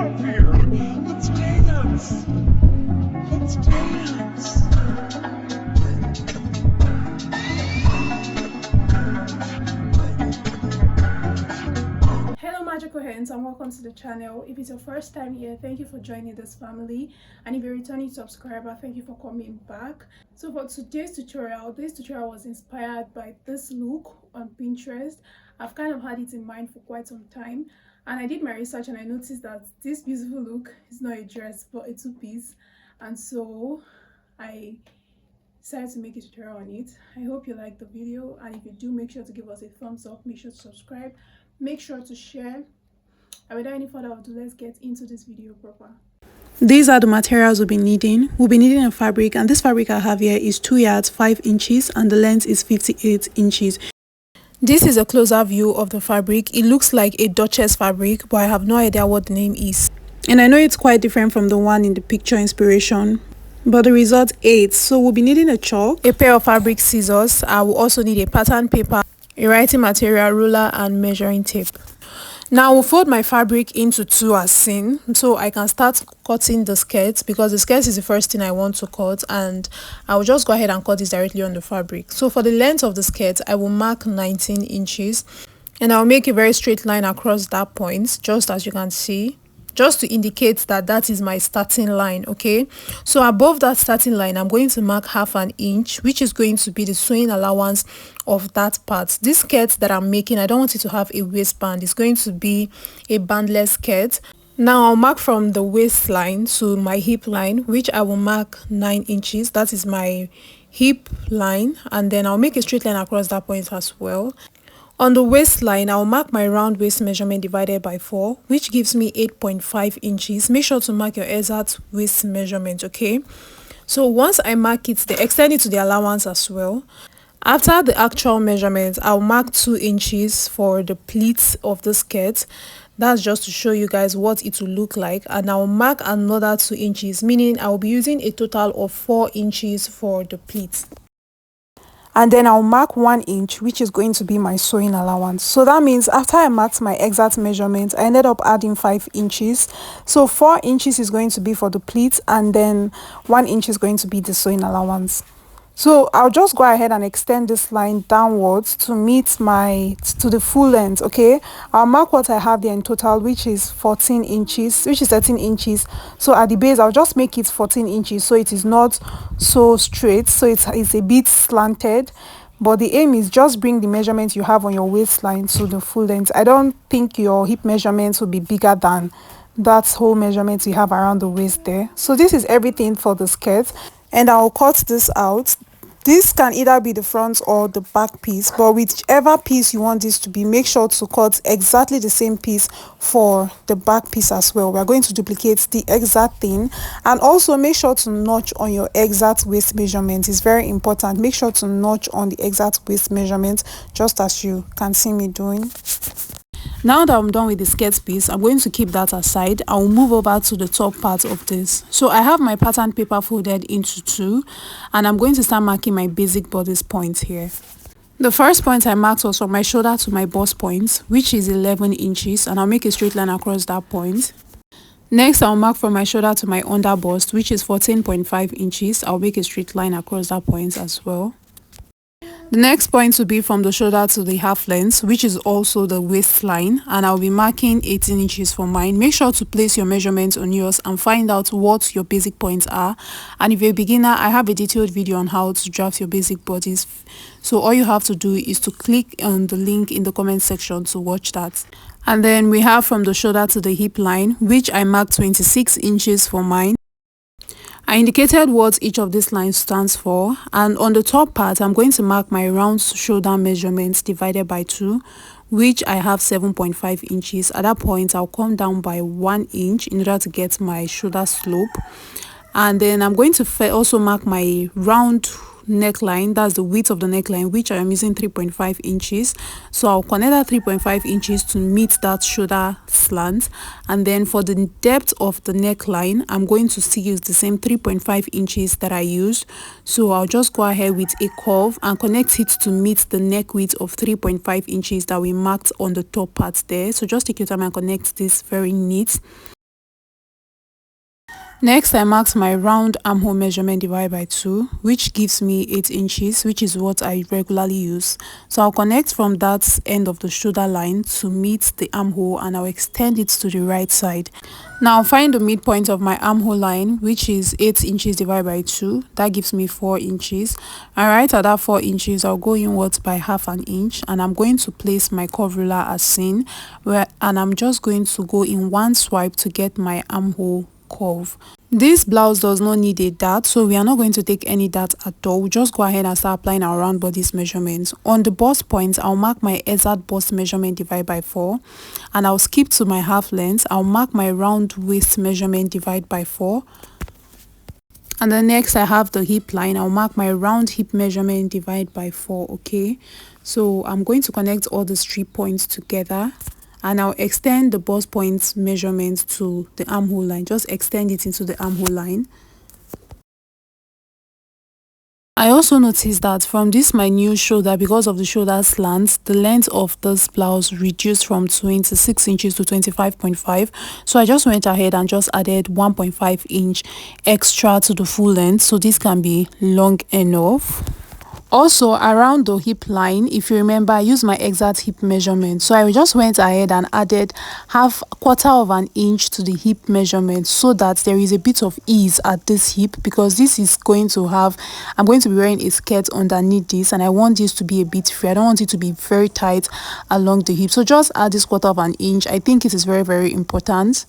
up here. Let's dance. Let's dance. Hello magical hands and welcome to the channel. If it's your first time here, thank you for joining this family, and if you're a returning subscriber, thank you for coming back. So for today's tutorial, was inspired by this look on Pinterest. I've kind of had it in mind for quite some time, and I did my research and I noticed that this beautiful look is not a dress but a two-piece, and so I decided to make a tutorial on it. I hope you like the video, and if you do, make sure to give us a thumbs up, make sure to subscribe, make sure to share. And without any further ado, let's get into this video proper. These are the materials we'll be needing. We'll be needing a fabric, and this fabric I have here is 2 yards 5 inches and the length is 58 inches. This is a closer view of the fabric. It looks like a Duchess fabric, but I have no idea what the name is, and I know it's quite different from the one in the picture inspiration, but the result aids. So we'll be needing a chalk, a pair of fabric scissors. I will also need a pattern paper, a writing material, ruler and measuring tape. Now we'll fold my fabric into 2 as seen, so I can start cutting the skirt, because the skirt is the first thing I want to cut, and I will just go ahead and cut this directly on the fabric. So for the length of the skirt, I will mark 19 inches, and I'll make a very straight line across that point, just as you can see, just to indicate that that is my starting line. Okay, so above that starting line, I'm going to mark 1/2 inch, which is going to be the sewing allowance of that part. This skirt that I'm making, I don't want it to have a waistband. It's going to be a bandless skirt. Now I'll mark from the waistline to my hip line, which I will mark 9 inches. That is my hip line, and then I'll make a straight line across that point as well. On the waistline, I'll mark my round waist measurement divided by 4, which gives me 8.5 inches. Make sure to mark your exact waist measurement, okay? So once I mark it, they extend it to the allowance as well. After the actual measurement, I'll mark 2 inches for the pleats of the skirt. That's just to show you guys what it will look like. And I'll mark another 2 inches, meaning I'll be using a total of 4 inches for the pleats. And then I'll mark 1 inch, which is going to be my sewing allowance. So that means after I marked my exact measurement, I ended up adding 5 inches. So 4 inches is going to be for the pleats, and then 1 inch is going to be the sewing allowance. So I'll just go ahead and extend this line downwards to meet to the full length. Okay, I'll mark what I have there in total, which is 14 inches, which is 13 inches. So at the base, I'll just make it 14 inches, so it is not so straight, so it's a bit slanted. But the aim is just bring the measurement you have on your waistline to the full length. I don't think your hip measurements will be bigger than that whole measurement you have around the waist there. So this is everything for the skirt, and I'll cut this out. This can either be the front or the back piece, but whichever piece you want this to be, make sure to cut exactly the same piece for the back piece as well. We're going to duplicate the exact thing, and also make sure to notch on your exact waist measurement. It's very important. Make sure to notch on the exact waist measurement, just as you can see me doing. Now that I'm done with the skirt piece, I'm going to keep that aside. I will move over to the top part of this. So I have my pattern paper folded into 2, and I'm going to start marking my basic bodice points here. The first point I marked was from my shoulder to my bust point, which is 11 inches, and I'll make a straight line across that point. Next, I'll mark from my shoulder to my under bust, which is 14.5 inches. I'll make a straight line across that point as well. The next point will be from the shoulder to the half length, which is also the waistline, and I'll be marking 18 inches for mine. Make sure to place your measurements on yours and find out what your basic points are. And if you're a beginner, I have a detailed video on how to draft your basic bodice. So all you have to do is to click on the link in the comment section to watch that. And then we have from the shoulder to the hip line, which I marked 26 inches for mine. I indicated what each of these lines stands for, and on the top part, I'm going to mark my round shoulder measurements divided by 2, which I have 7.5 inches. At that point, I'll come down by 1 inch in order to get my shoulder slope. And then I'm going to also mark my round neckline, that's the width of the neckline, which I am using 3.5 inches. So I'll connect that 3.5 inches to meet that shoulder slant. And then for the depth of the neckline, I'm going to still use the same 3.5 inches that I used. So I'll just go ahead with a curve and connect it to meet the neck width of 3.5 inches that we marked on the top part there. So just take your time and connect this very neat. Next, I marked my round armhole measurement divided by 2, which gives me 8 inches, which is what I regularly use. So I'll connect from that end of the shoulder line to meet the armhole, and I'll extend it to the right side. Now find the midpoint of my armhole line, which is 8 inches divided by 2. That gives me 4 inches. And right at that 4 inches, I'll go inwards by half an inch, and I'm going to place my curve ruler as seen, and I'm just going to go in one swipe to get my armhole curve. This blouse does not need a dart, so we are not going to take any dart at all. We'll just go ahead and start applying our round bodice measurements. On the bust point, I'll mark my exact bust measurement divided by 4, and I'll skip to my half length. I'll mark my round waist measurement divided by 4. And then next I have the hip line. I'll mark my round hip measurement divided by 4. Okay, so I'm going to connect all the strip points together, and I'll extend the bust point measurement to the armhole line. Just extend it into the armhole line. I also noticed that from this my new shoulder, because of the shoulder slant, the length of this blouse reduced from 26 inches to 25.5. So I just went ahead and just added 1.5 inch extra to the full length, so this can be long enough. Also, around the hip line, if you remember, I used my exact hip measurement, so I just went ahead and added quarter of an inch to the hip measurement, so that there is a bit of ease at this hip, because this is going to have, I'm going to be wearing a skirt underneath this, and I want this to be a bit free. I don't want it to be very tight along the hip, so just add this quarter of an inch. I think it is very, very important.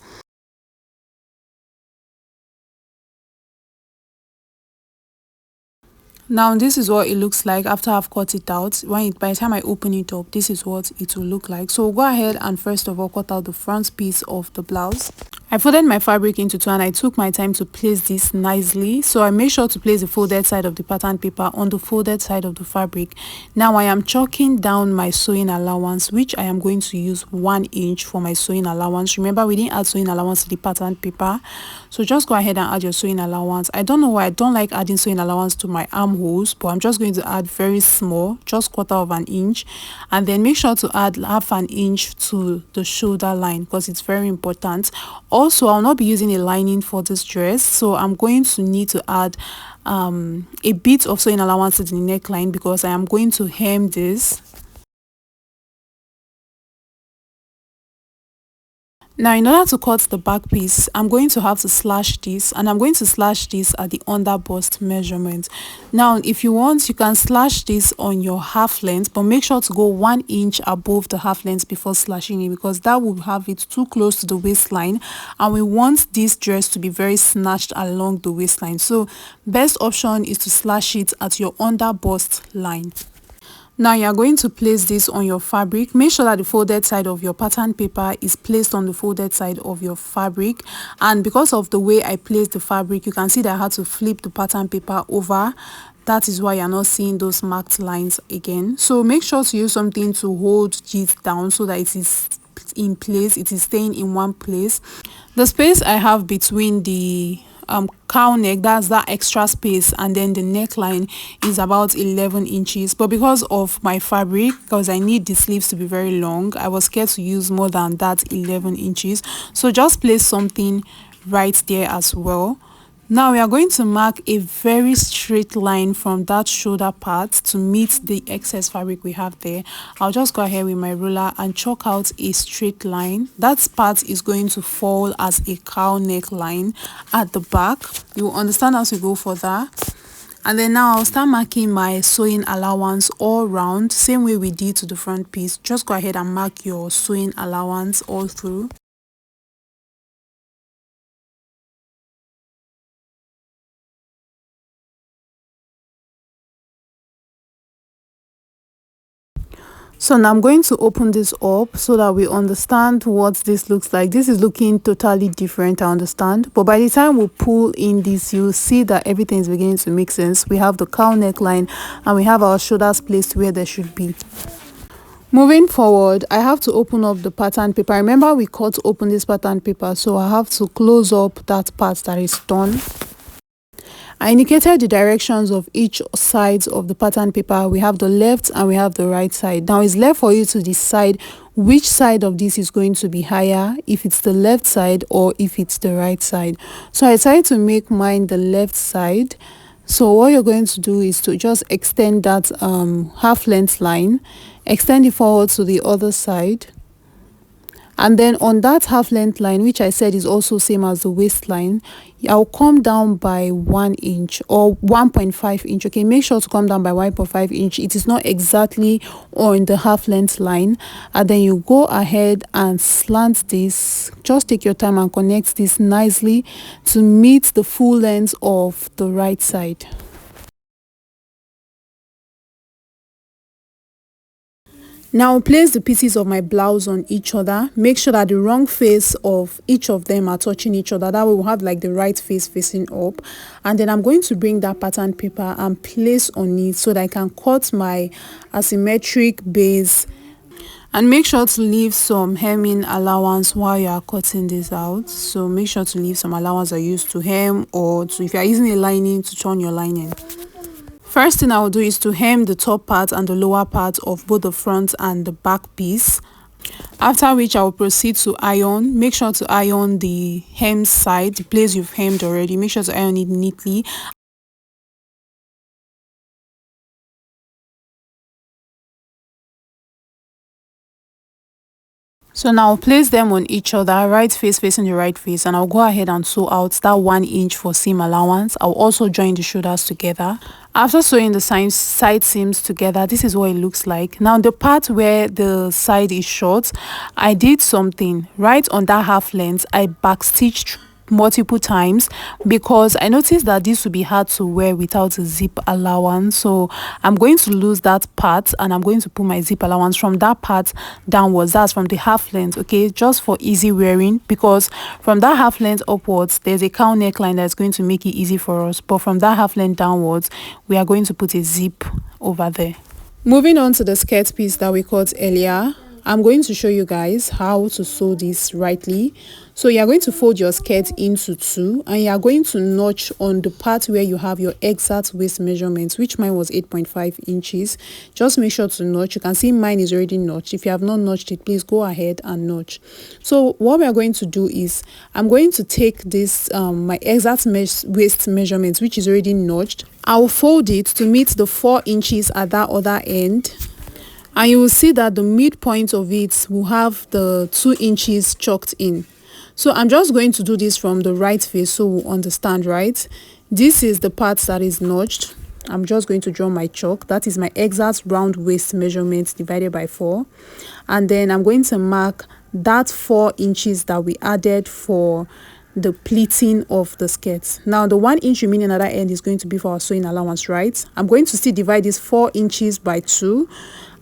Now this is what it looks like after I've cut it out. By the time I open it up, this is what it will look like. So we'll go ahead and first of all cut out the front piece of the blouse. I folded my fabric into 2, and I took my time to place this nicely. So I made sure to place the folded side of the pattern paper on the folded side of the fabric. Now I am chalking down my sewing allowance, which I am going to use 1 inch for my sewing allowance. Remember, we didn't add sewing allowance to the pattern paper, so just go ahead and add your sewing allowance. I don't know why I don't like adding sewing allowance to my armholes, but I'm just going to add very small, just quarter of an inch, and then make sure to add half an inch to the shoulder line, because it's very important. Also, I'll not be using a lining for this dress, so I'm going to need to add a bit of sewing allowance to the neckline, because I am going to hem this. Now, in order to cut the back piece, I'm going to have to slash this, and I'm going to slash this at the under bust measurement. Now, if you want, you can slash this on your half length, but make sure to go 1 inch above the half length before slashing it, because that will have it too close to the waistline, and we want this dress to be very snatched along the waistline. So best option is to slash it at your under bust line. Now you are going to place this on your fabric. Make sure that the folded side of your pattern paper is placed on the folded side of your fabric, and because of the way I placed the fabric, you can see that I had to flip the pattern paper over. That is why you're not seeing those marked lines again. So make sure to use something to hold it down so that it is in place, it is staying in one place. The space I have between the cowl neck, that's that extra space, and then the neckline is about 11 inches, but because of my fabric, because I need the sleeves to be very long, I was scared to use more than that 11 inches, so just place something right there as well. Now we are going to mark a very straight line from that shoulder part to meet the excess fabric we have there. I'll just go ahead with my ruler and chalk out a straight line. That part is going to fall as a cowl neckline at the back. You will understand as we go for that. And then now I'll start marking my sewing allowance all round, same way we did to the front piece. Just go ahead and mark your sewing allowance all through. So now I'm going to open this up so that we understand what this looks like. This is looking totally different, I understand, but by the time we pull in this, you'll see that everything is beginning to make sense. We have the cowl neckline and we have our shoulders placed where they should be. Moving forward, I have to open up the pattern paper. Remember, we cut open this pattern paper, so I have to close up that part that is torn. I indicated the directions of each side of the pattern paper. We have the left and we have the right side. Now it's left for you to decide which side of this is going to be higher, if it's the left side or if it's the right side. So I decided to make mine the left side. So what you're going to do is to just extend that half length line, extend it forward to the other side. And then on that half length line, which I said is also same as the waistline, I'll come down by 1 inch or 1.5 inch. Okay, make sure to come down by 1.5 inch. It is not exactly on the half length line. And then you go ahead and slant this. Just take your time and connect this nicely to meet the full length of the right side. Now place the pieces of my blouse on each other. Make sure that the wrong face of each of them are touching each other. That way we'll have like the right face facing up. And then I'm going to bring that pattern paper and place on it so that I can cut my asymmetric base. And make sure to leave some hemming allowance while you are cutting this out. So make sure to leave some allowance that you use to hem, or to, if you are using a lining, to turn your lining. First thing I will do is to hem the top part and the lower part of both the front and the back piece. After which I will proceed to iron. Make sure to iron the hem side, the place you've hemmed already. Make sure to iron it neatly. So now I'll place them on each other, right face facing the right face, and I'll go ahead and sew out that 1 inch for seam allowance. I'll also join the shoulders together. After sewing the side seams together, this is what it looks like. Now the part where the side is short, I did something right on that half length. I backstitched multiple times because I noticed that this would be hard to wear without a zip allowance. So I'm going to lose that part and I'm going to put my zip allowance from that part downwards. That's from the half length, okay, just for easy wearing, because from that half length upwards there's a cowl neckline that's going to make it easy for us, but from that half length downwards we are going to put a zip over there. Moving on to the skirt piece that we cut earlier, I'm going to show you guys how to sew this rightly. So you are going to fold your skirt into 2 and you are going to notch on the part where you have your exact waist measurements, which mine was 8.5 inches. Just make sure to notch. You can see mine is already notched. If you have not notched it, please go ahead and notch. So what we are going to do is I'm going to take this my exact waist measurements, which is already notched. I'll fold it to meet the 4 inches at that other end. And you will see that the midpoint of it will have the 2 inches chalked in. So I'm just going to do this from the right face so we'll understand, right? This is the part that is notched. I'm just going to draw my chalk. That is my exact round waist measurement divided by 4. And then I'm going to mark that 4 inches that we added for the pleating of the skirt. Now the 1 inch remaining at that end is going to be for our sewing allowance, right? I'm going to still divide this 4 inches by 2,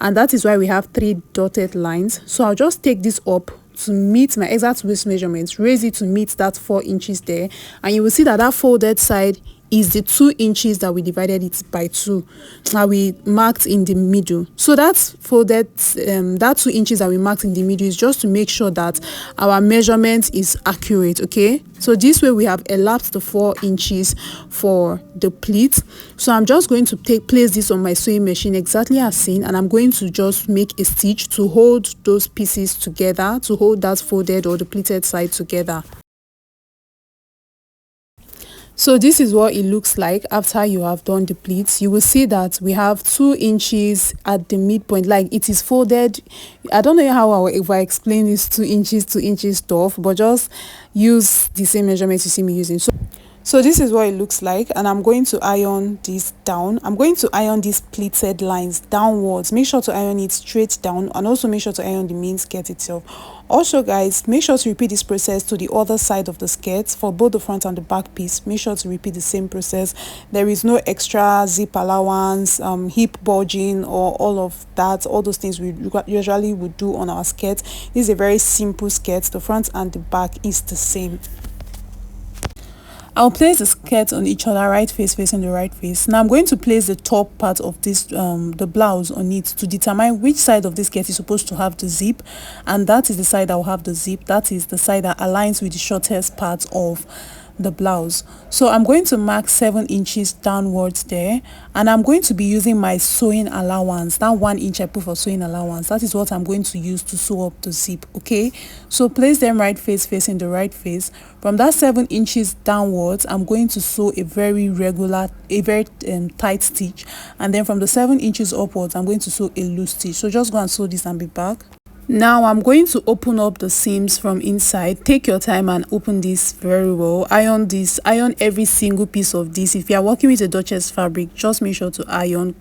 and that is why we have 3 dotted lines. So I'll just take this up to meet my exact waist measurements, raise it to meet that 4 inches there, and you will see that that folded side is the 2 inches that we divided it by 2 that we marked in the middle. So that's folded that 2 inches that we marked in the middle is just to make sure that our measurement is accurate. Okay, so this way we have elapsed the 4 inches for the pleat. So I'm just going to place this on my sewing machine exactly as seen, and I'm going to just make a stitch to hold those pieces together, to hold that folded or the pleated side together. So this is what it looks like after you have done the pleats. You will see that we have 2 inches at the midpoint, like it is folded. I don't know how if I explain this 2 inches stuff, but just use the same measurements you see me using. So this is what it looks like, and I'm going to iron this down. I'm going to iron these pleated lines downwards. Make sure to iron it straight down, and also make sure to iron the main skirt itself. Also guys, make sure to repeat this process to the other side of the skirt for both the front and the back piece. Make sure to repeat the same process. There is no extra zip allowance, hip bulging, or all of that, all those things we usually would do on our skirt. This is a very simple skirt. The front and the back is the same. I'll place the skirt on each other, right face facing the right face. Now I'm going to place the top part of this the blouse on it to determine which side of this skirt is supposed to have the zip, and that is the side that will have the zip. That is the side that aligns with the shortest part of the blouse. So I'm going to mark 7 inches downwards there, and I'm going to be using my sewing allowance. That 1 inch I put for sewing allowance, that is what I'm going to use to sew up the zip. Okay, so place them right face facing the right face. From that 7 inches downwards, I'm going to sew a very tight stitch, and then from the 7 inches upwards, I'm going to sew a loose stitch. So just go and sew this and be back. Now I'm going to open up the seams from inside. Take your time and open this very well. Iron this, iron every single piece of this. If you are working with a Duchess fabric, just make sure to iron.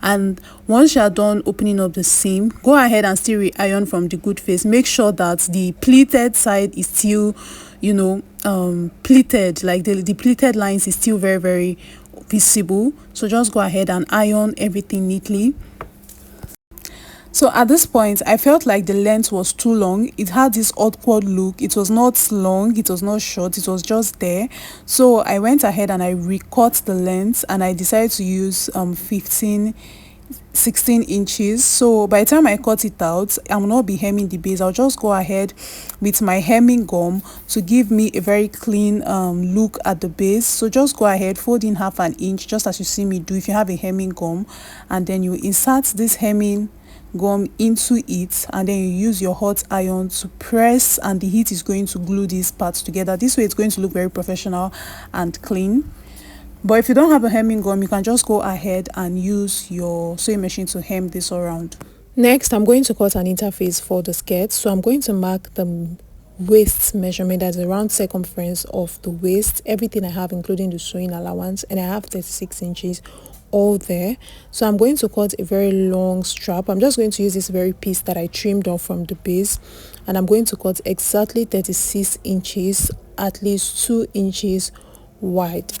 And once you are done opening up the seam, go ahead and still re-iron from the good face. Make sure that the pleated side is still, you know, pleated, like the pleated lines is still very visible. So just go ahead and iron everything neatly. So at this point, I felt like the length was too long. It had this awkward look. It was not long, it was not short, it was just there. So I went ahead and I recut the length, and I decided to use 16 inches. So by the time I cut it out, I will not be hemming the base. I'll just go ahead with my hemming gum to give me a very clean look at the base. So just go ahead, fold in half an inch, just as you see me do if you have a hemming gum, and then you insert this hemming gum into it, and then you use your hot iron to press, and the heat is going to glue these parts together. This way it's going to look very professional and clean. But if you don't have a hemming gum, you can just go ahead and use your sewing machine to hem this around. Next, I'm going to cut an interface for the skirt. So I'm going to mark the waist measurement as a round circumference of the waist, everything I have including the sewing allowance, and I have 36 inches all there. So I'm going to cut a very long strap. I'm just going to use this very piece that I trimmed off from the base, and I'm going to cut exactly 36 inches, at least 2 inches wide.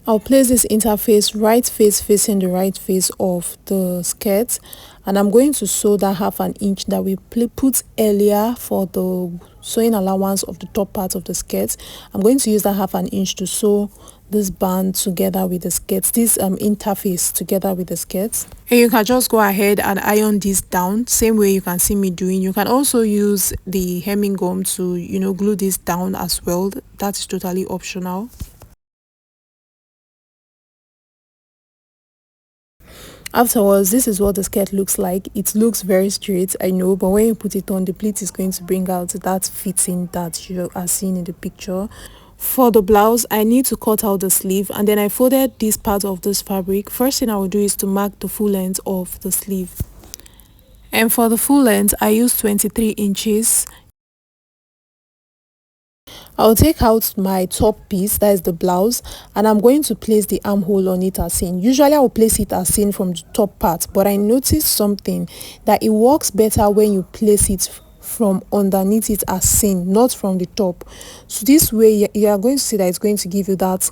I'll place this interface right face facing the right face of the skirt, and I'm going to sew that half an inch that we put earlier for the sewing allowance of the top part of the skirt. I'm going to use that half an inch to sew this band together with the skirts, this interface together with the skirts. And you can just go ahead and iron this down same way you can see me doing. You can also use the hemming gum to, you know, glue this down as well. That's totally optional. Afterwards, this is what the skirt looks like. It looks very straight, I know, but when you put it on, the pleat is going to bring out that fitting that you are seeing in the picture. For the blouse, I need to cut out the sleeve, and then I folded this part of this fabric. First thing I will do is to mark the full length of the sleeve. And for the full length, I used 23 inches. I'll take out my top piece, that is the blouse, and I'm going to place the armhole on it as seen. Usually I will place it as seen from the top part, but I noticed something, that it works better when you place it from underneath it as seen, not from the top. So this way you are going to see that it's going to give you that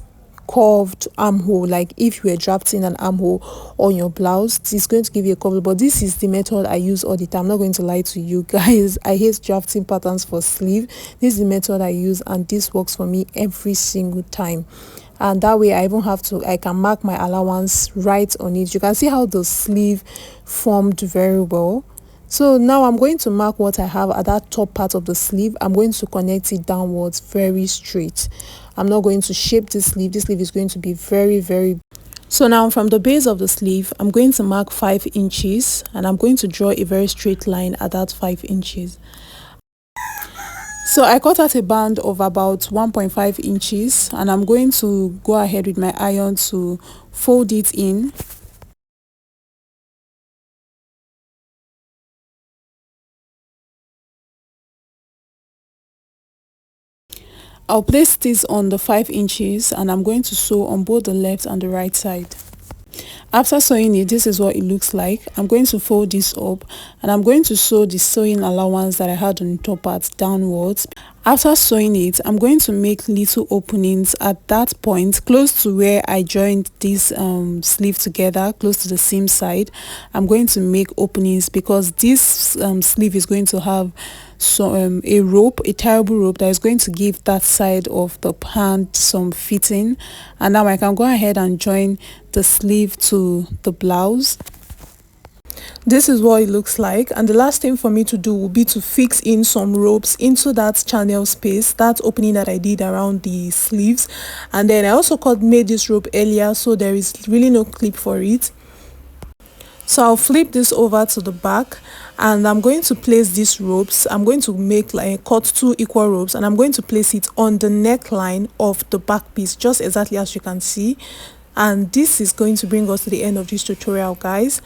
curved armhole, like if you were drafting an armhole on your blouse, it's going to give you a curve. But this is the method I use all the time. I'm not going to lie to you guys, I hate drafting patterns for sleeve. This is the method I use, and this works for me every single time. And that way I can mark my allowance right on it. You can see how the sleeve formed very well. So now I'm going to mark what I have at that top part of the sleeve. I'm going to connect it downwards very straight. I'm not going to shape this sleeve. This sleeve is going to be very. So now from the base of the sleeve, I'm going to mark 5 inches, and I'm going to draw a very straight line at that 5 inches. So I cut out a band of about 1.5 inches, and I'm going to go ahead with my iron to fold it in. I'll place this on the 5 inches, and I'm going to sew on both the left and the right side. After sewing it, this is what it looks like. I'm going to fold this up, and I'm going to sew the sewing allowance that I had on the top part downwards. After sewing it, I'm going to make little openings at that point close to where I joined this sleeve together, close to the seam side. I'm going to make openings because this sleeve is going to have a terrible rope that is going to give that side of the pant some fitting. And now I can go ahead and join the sleeve to the blouse. This is what it looks like, and the last thing for me to do will be to fix in some ropes into that channel space, that opening that I did around the sleeves. And then I also made this rope earlier, so there is really no clip for it. So I'll flip this over to the back, and I'm going to place these ropes. I'm going to cut 2 equal ropes, and I'm going to place it on the neckline of the back piece, just exactly as you can see. And this is going to bring us to the end of this tutorial, guys.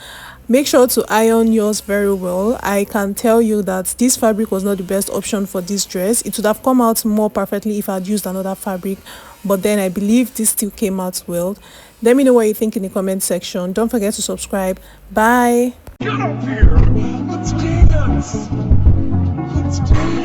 Make sure to iron yours very well. I can tell you that this fabric was not the best option for this dress. It would have come out more perfectly if I had used another fabric, but then I believe this still came out well. Let me know what you think in the comment section. Don't forget to subscribe. Bye. Get up here! Let's dance! Let's dance!